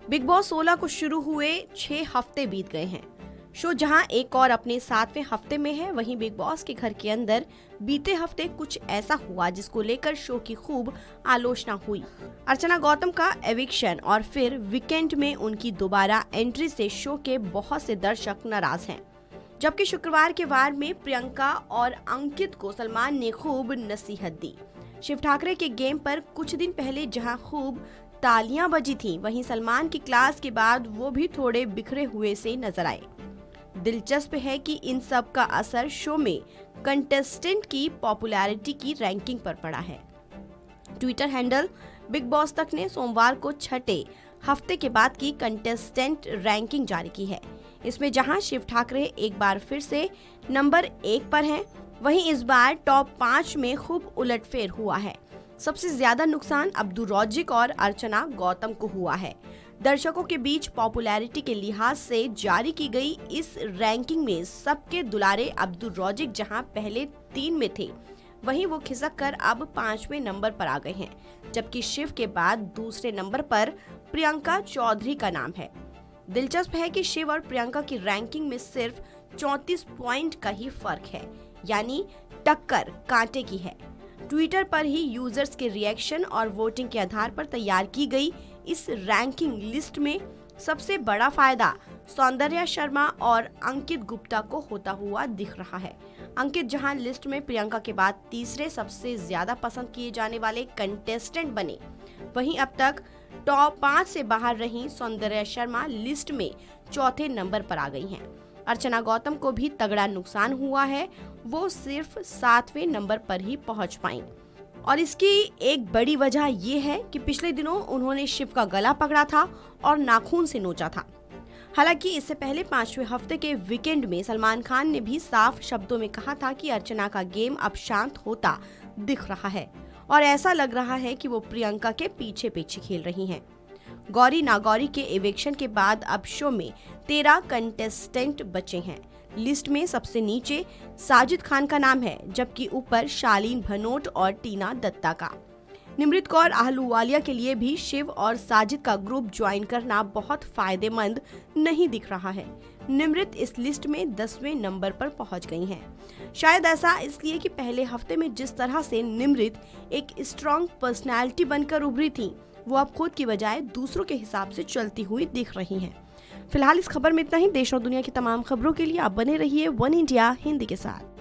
Big boss 16 को शुरू हुए 6 हफ्ते बीत गए हैं। शो जहां एक और अपने 7वें हफ्ते में है, वहीं बिग बॉस के घर के अंदर बीते हफ्ते कुछ ऐसा हुआ जिसको लेकर शो की खूब आलोचना हुई। अर्चना गौतम का एविक्शन और फिर वीकेंड में उनकी दोबारा एंट्री से शो के बहुत से दर्शक नाराज हैं। जबकि शुक्रवार के वार में प्रियंका और अंकित को सलमान ने खूब नसीहत दी। शिव ठाकरे के गेम पर कुछ दिन पहले जहां खूब तालियां बजी थीं, वहीं सलमान की क्लास के बाद वो भी थोड़े बिखरे हुए से नजर आए। दिलचस्प है कि इन सब का असर शो में कंटेस्टेंट की पॉपुलैरिटी की रैंकिंग पर पड़ा है। ट्विटर हैंडल बिग बॉस तक ने सोमवार को छठे हफ्ते के बाद की कंटेस्टेंट रैंकिंग जारी की है। इसमें जहां शिव ठाकरे एक बार फिर से नंबर 1 पर हैं, वहीं इस बार टॉप 5 में खूब उलटफेर हुआ है। सबसे ज्यादा नुकसान अब्दुल रौजिक और अर्चना गौतम को हुआ है। दर्शकों के बीच पॉपुलैरिटी के लिहाज से जारी की गई इस रैंकिंग में सबके दुलारे अब्दुल रौजिक जहां पहले 3 में थे, वहीं वो खिसक कर अब 5वें नंबर पर आ गए हैं। जबकि शिव के बाद दूसरे नंबर पर प्रियंका चौधरी का नाम है। दिलचस्प है कि शिव और प्रियंका की रैंकिंग में सिर्फ 34 पॉइंट का ही फर्क है, यानी टक्कर कांटे की है। ट्विटर पर ही यूजर्स के रिएक्शन और वोटिंग के आधार पर तैयार की गई इस रैंकिंग लिस्ट में सबसे बड़ा फायदा सौंदर्या शर्मा और अंकित गुप्ता को होता हुआ दिख रहा है। अंकित जहां लिस्ट में प्रियंका के बाद तीसरे सबसे ज्यादा पसंद किए जाने वाले कंटेस्टेंट बने, वहीं अब तक टॉप 5 से बाहर रही सौंदर्या शर्मा लिस्ट में चौथे नंबर पर आ गई हैं। अर्चना गौतम को भी तगड़ा नुकसान हुआ है, वो सिर्फ 7वें नंबर पर ही पहुंच पाई। और इसकी एक बड़ी वजह ये है कि पिछले दिनों उन्होंने शिव का गला पकड़ा था और नाखून से नोचा था। हालांकि इससे पहले 5वें हफ्ते के वीकेंड में सलमान खान ने भी साफ शब्दों में कहा था कि अर्चना का गेम अब शांत होता दिख रहा है और ऐसा लग रहा है कि वो प्रियंका के पीछे पीछे खेल रही हैं। गौरी नागौरी के एविक्शन के बाद अब शो में 13 कंटेस्टेंट बचे हैं। लिस्ट में सबसे नीचे साजिद खान का नाम है, जबकि ऊपर शालीन भनोट और टीना दत्ता का। निमृत कौर आहलूवालिया के लिए भी शिव और साजिद का ग्रुप ज्वाइन करना बहुत फायदेमंद नहीं दिख रहा है। निमृत इस लिस्ट में 10वें नंबर पर पहुंच गई हैं। शायद ऐसा इसलिए कि पहले हफ्ते में जिस तरह से निमृत एक स्ट्रॉन्ग पर्सनैलिटी बनकर उभरी थी, वो अब खुद की बजाय दूसरों के हिसाब से चलती हुई दिख रही हैं। फिलहाल इस खबर में इतना ही। देश और दुनिया की तमाम खबरों के लिए आप बने रहिए वन इंडिया हिंदी के साथ।